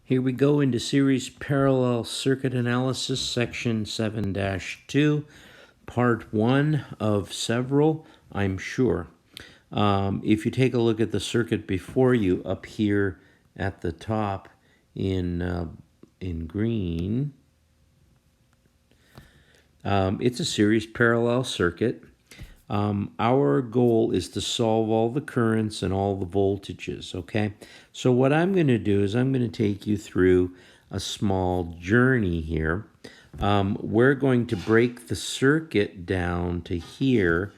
Here we go into Series Parallel Circuit Analysis, Section 7-2, Part 1 of several, I'm sure. If you take a look at the circuit before you up here at the top in green, it's a series parallel circuit. Our goal is to solve all the currents and all the voltages, okay? So what I'm going to do is I'm going to take you through a small journey here. We're going to break the circuit down to here,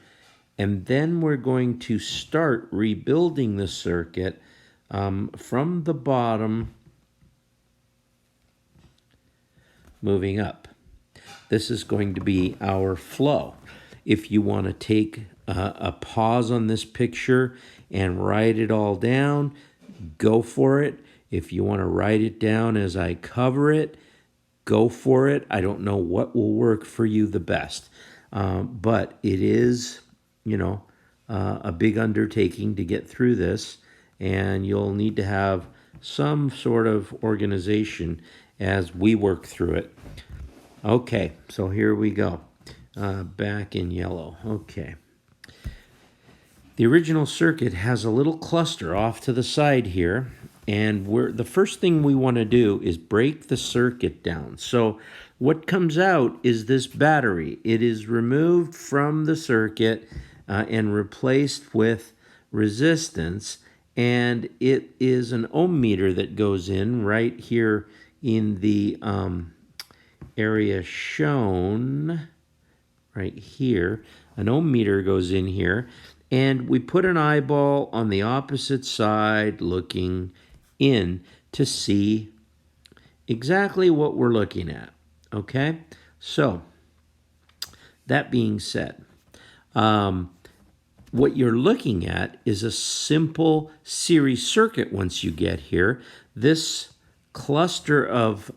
and then we're going to start rebuilding the circuit from the bottom, moving up. This is going to be our flow. If you want to take a pause on this picture and write it all down, go for it. If you want to write it down as I cover it, go for it. I don't know what will work for you the best, but it is, a big undertaking to get through this, and you'll need to have some sort of organization as we work through it. Okay, so here we go. Back in yellow. Okay. The original circuit has a little cluster off to the side here, and the first thing we want to do is break the circuit down. So what comes out is this battery. It is removed from the circuit and replaced with resistance, and it is an ohm meter that goes in right here in the area shown right here. An ohm meter goes in here, and we put an eyeball on the opposite side looking in to see exactly what we're looking at. Okay, so that being said, what you're looking at is a simple series circuit. Once you get here, this cluster of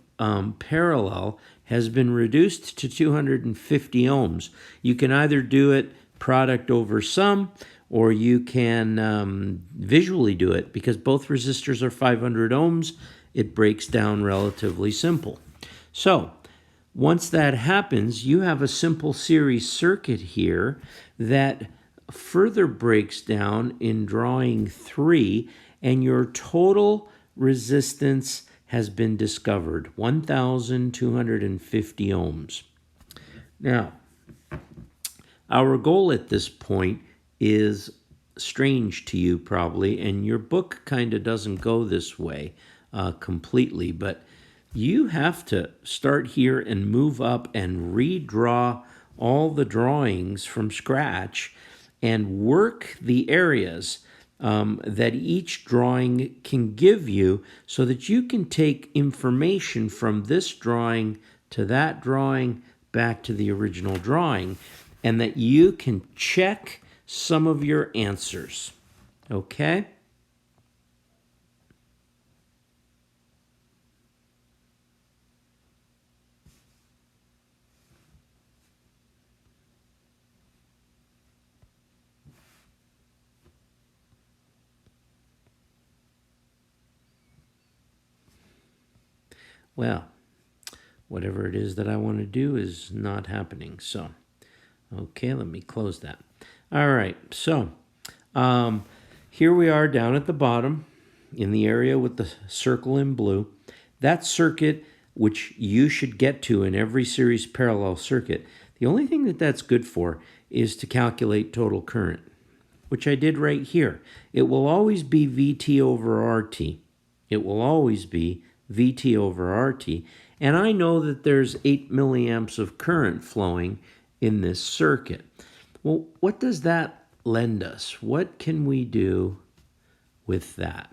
parallel has been reduced to 250 ohms. You can either do it product over sum, or you can visually do it. Because both resistors are 500 ohms, it breaks down relatively simple. So once that happens, you have a simple series circuit here that further breaks down in drawing 3, and your total resistance has been discovered, 1,250 ohms. Now, our goal at this point is strange to you probably, and your book kind of doesn't go this way completely, but you have to start here and move up and redraw all the drawings from scratch and work the areas that each drawing can give you, so that you can take information from this drawing to that drawing back to the original drawing, and that you can check some of your answers. Okay? Well, whatever it is that I want to do is not happening. So, okay, let me close that. All right, so here we are down at the bottom in the area with the circle in blue. That circuit, which you should get to in every series parallel circuit, the only thing that that's good for is to calculate total current, which I did right here. It will always be VT over RT. It will always be VT over RT. And I know that there's 8 milliamps of current flowing in this circuit. Well, what does that lend us? What can we do with that?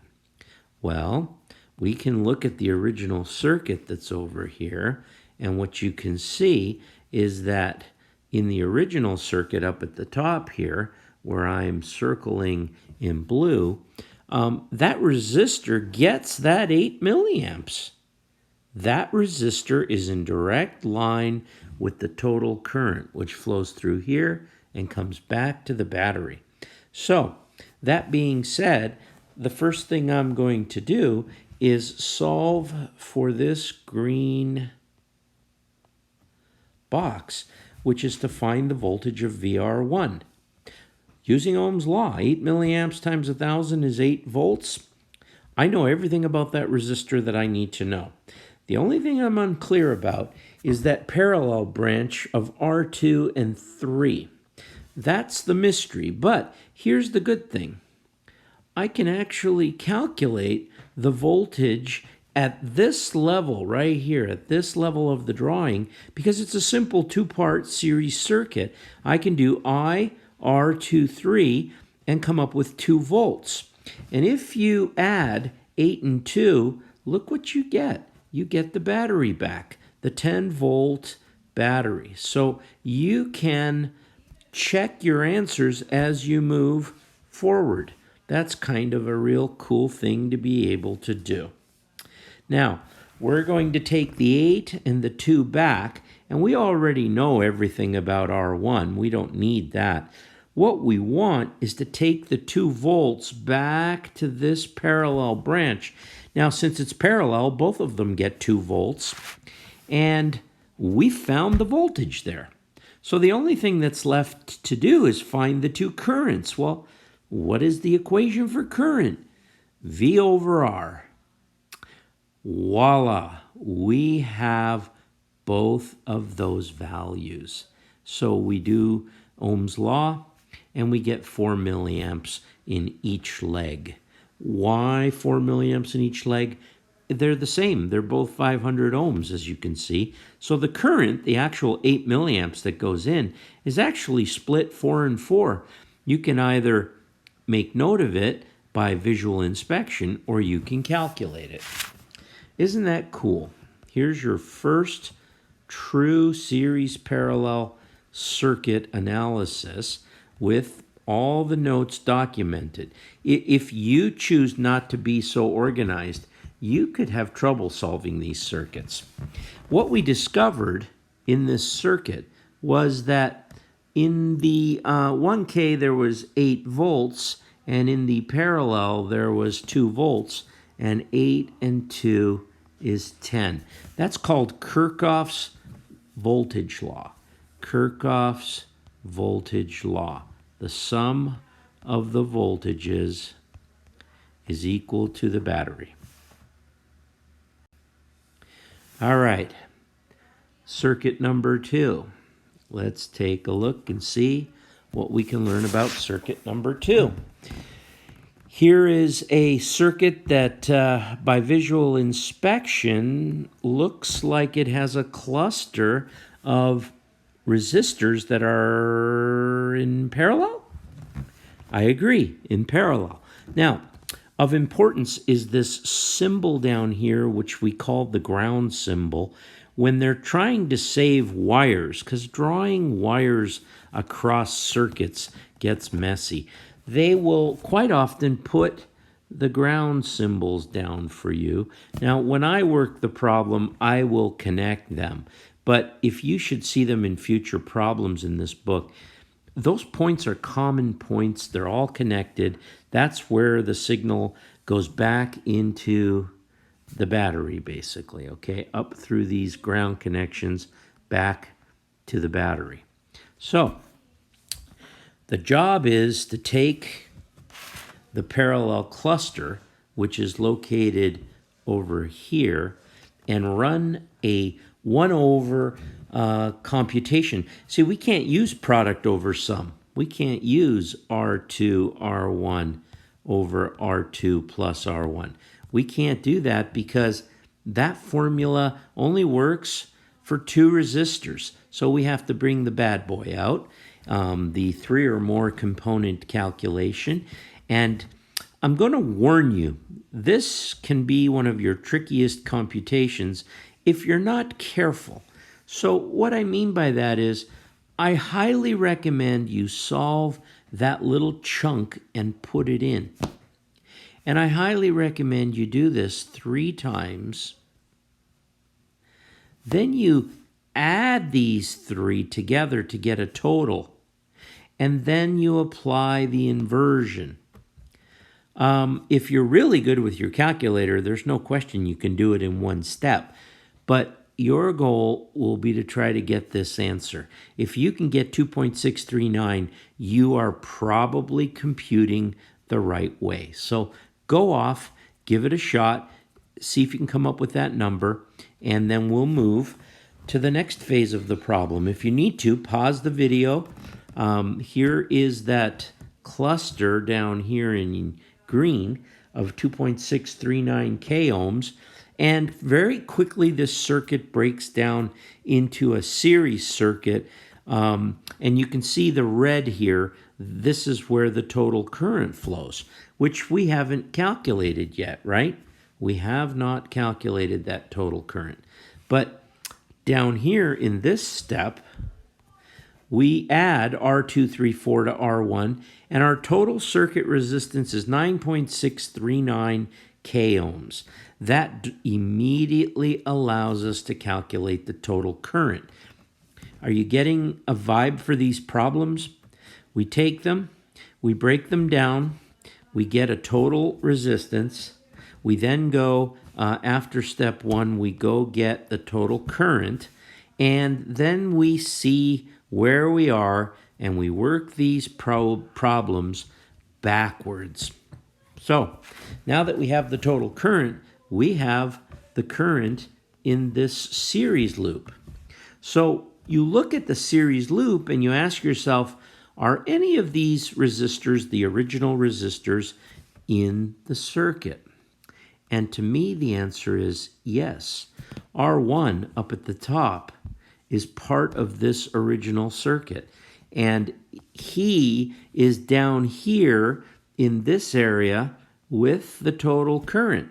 Well, we can look at the original circuit that's over here, and what you can see is that in the original circuit up at the top here, where I'm circling in blue, that resistor gets that 8 milliamps. That resistor is in direct line with the total current, which flows through here and comes back to the battery. So, that being said, the first thing I'm going to do is solve for this green box, which is to find the voltage of VR1. Using Ohm's law, 8 milliamps times 1,000 is 8 volts. I know everything about that resistor that I need to know. The only thing I'm unclear about is that parallel branch of R2 and 3. That's the mystery, but here's the good thing. I can actually calculate the voltage at this level right here, at this level of the drawing, because it's a simple two-part series circuit. I can do I, R2, 3, and come up with 2 volts. And if you add 8 and 2, look what you get. You get the battery back, the 10-volt battery. So you can check your answers as you move forward. That's kind of a real cool thing to be able to do. Now, we're going to take the 8 and the 2 back, and we already know everything about R1. We don't need that. What we want is to take the 2 volts back to this parallel branch. Now, since it's parallel, both of them get 2 volts, and we found the voltage there. So the only thing that's left to do is find the 2 currents. Well, what is the equation for current? V over R. Voila, we have both of those values. So we do Ohm's law, and we get 4 milliamps in each leg. Why 4 milliamps in each leg? They're the same. They're both 500 ohms, as you can see. So the current, the actual 8 milliamps that goes in, is actually split 4 and 4. You can either make note of it by visual inspection, or you can calculate it. Isn't that cool? Here's your first true series parallel circuit analysis with all the notes documented. If you choose not to be so organized, you could have trouble solving these circuits. What we discovered in this circuit was that in the 1K there was 8 volts, and in the parallel there was 2 volts, and 8 and 2 is 10. That's called Kirchhoff's voltage law. Kirchhoff's voltage law. The sum of the voltages is equal to the battery. All right, circuit number 2. Let's take a look and see what we can learn about circuit number 2. Here is a circuit that by visual inspection looks like it has a cluster of resistors that are in parallel? I agree, in parallel. Now, of importance is this symbol down here, which we call the ground symbol, when they're trying to save wires, because drawing wires across circuits gets messy. They will quite often put the ground symbols down for you. Now, when I work the problem, I will connect them. But if you should see them in future problems in this book, those points are common points. They're all connected. That's where the signal goes back into the battery, basically, okay? Up through these ground connections, back to the battery. So, the job is to take the parallel cluster, which is located over here, and run a 1 over computation. See, we can't use product over sum. We can't use R2, R1 over R2 plus R1. We can't do that because that formula only works for 2 resistors. So we have to bring the bad boy out, the 3 or more component calculation. And I'm going to warn you, this can be one of your trickiest computations if you're not careful. So what I mean by that is, I highly recommend you solve that little chunk and put it in. And I highly recommend you do this 3 times. Then you add these 3 together to get a total. And then you apply the inversion. If you're really good with your calculator, there's no question you can do it in one step. But your goal will be to try to get this answer. If you can get 2.639, you are probably computing the right way. So go off, give it a shot, see if you can come up with that number, and then we'll move to the next phase of the problem. If you need to, pause the video. Here is that cluster down here in green of 2.639 k ohms. And very quickly, this circuit breaks down into a series circuit. And you can see the red here. This is where the total current flows, which we haven't calculated yet, right? We have not calculated that total current. But down here in this step, we add R234 to R1, and our total circuit resistance is 9.639 k ohms. That immediately allows us to calculate the total current. Are you getting a vibe for these problems? We take them, we break them down, we get a total resistance. We then go, after step one, we go get the total current, and then we see where we are, and we work these problems backwards. So now that we have the total current, we have the current in this series loop. So you look at the series loop and you ask yourself, are any of these resistors the original resistors in the circuit? And to me, the answer is yes. R1 up at the top is part of this original circuit. And he is down here in this area with the total current,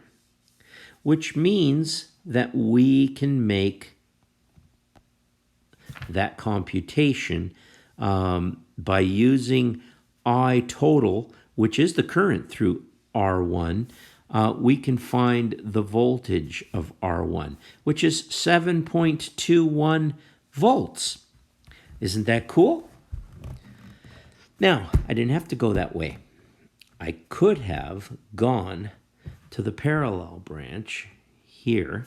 which means that we can make that computation by using I total, which is the current through R1. We can find the voltage of R1, which is 7.21 volts. Isn't that cool? Now, I didn't have to go that way. I could have gone to the parallel branch here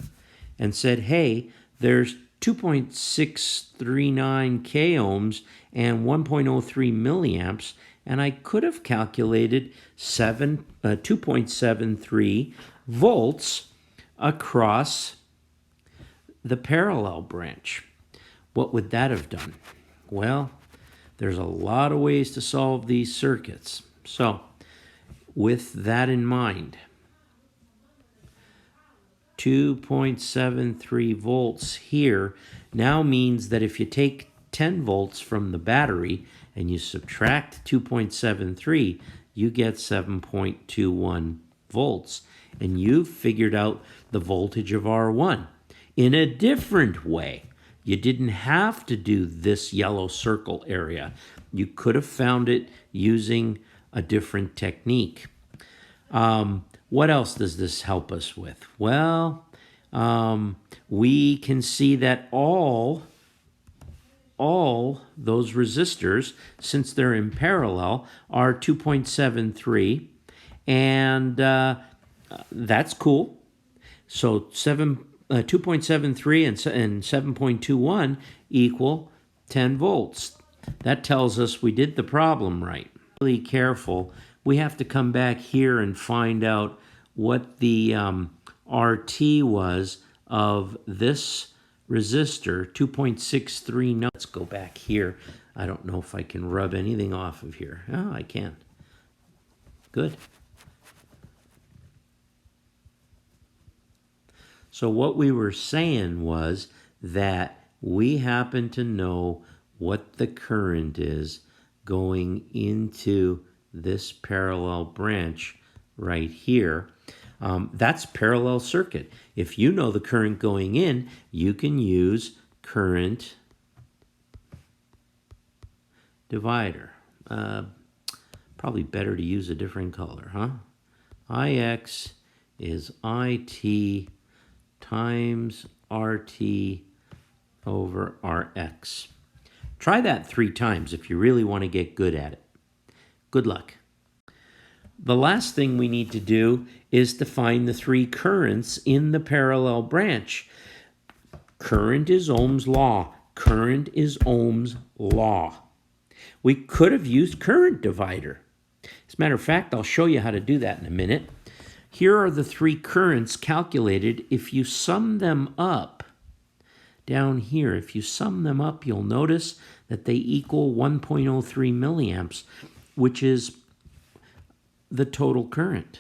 and said, hey, there's 2.639 k ohms and 1.03 milliamps, and I could have calculated 2.73 volts across the parallel branch. What would that have done? Well, there's a lot of ways to solve these circuits. So, with that in mind, 2.73 volts here now means that if you take 10 volts from the battery and you subtract 2.73, you get 7.21 volts. And you've figured out the voltage of R1 in a different way. You didn't have to do this yellow circle area. You could have found it using a different technique. What else does this help us with? Well, we can see that all those resistors, since they're in parallel, are 2.73, and that's cool. So 2.73 and 7.21 equal 10 volts. That tells us we did the problem right. Really careful. We have to come back here and find out what the RT was of this resistor, 2.639. Let's go back here. I don't know if I can rub anything off of here. Oh, I can. Good. So what we were saying was that we happen to know what the current is going into this parallel branch right here. That's parallel circuit. If you know the current going in, you can use current divider. Probably better to use a different color, huh? IX is IT times RT over RX. Try that 3 times if you really want to get good at it. Good luck. the last thing we need to do is to find the three currents in the parallel branch. Current is Ohm's law. Current is Ohm's law. We could have used current divider. As a matter of fact, I'll show you how to do that in a minute. Here are the three currents calculated. If you sum them up down here, if you sum them up, you'll notice that they equal 1.03 milliamps, which is the total current.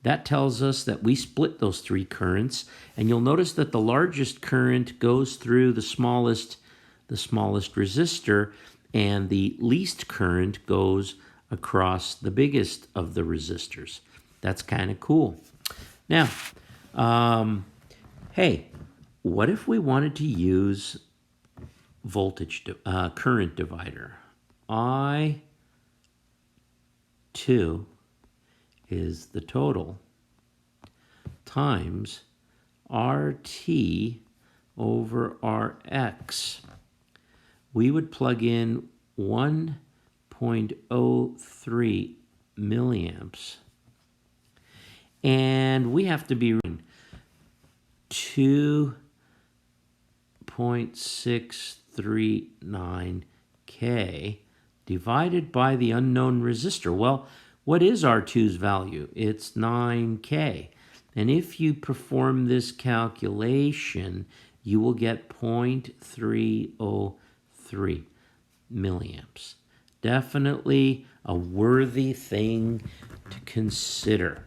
That tells us that we split those three currents, and you'll notice that the largest current goes through the smallest resistor, and the least current goes across the biggest of the resistors. That's kind of cool. Now, hey, what if we wanted to use current divider? I2 is the total times RT over Rx. We would plug in 1.03 milliamps, and we have to be 2.639K divided by the unknown resistor. Well, what is R2's value? It's 9K. And if you perform this calculation, you will get 0.303 milliamps. Definitely a worthy thing to consider.